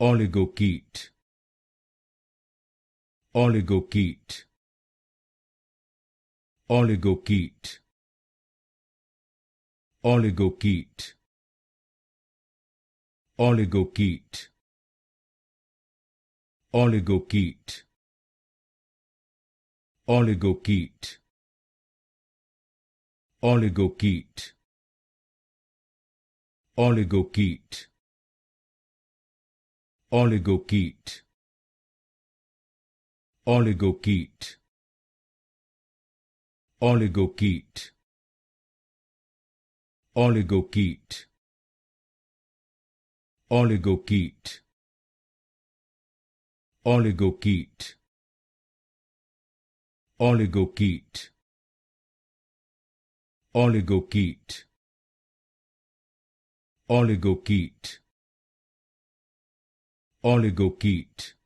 Oligochaete, Oligochaete, Oligochaete, Oligochaete, Oligochaete, Oligochaete, Oligochaete, Oligochaete, Oligochaete, Oligochaete, Oligochaete, Oligochaete, Oligochaete, Oligochaete, Oligochaete, Oligochaete, Oligochaete, Oligochaete, Oligochaete,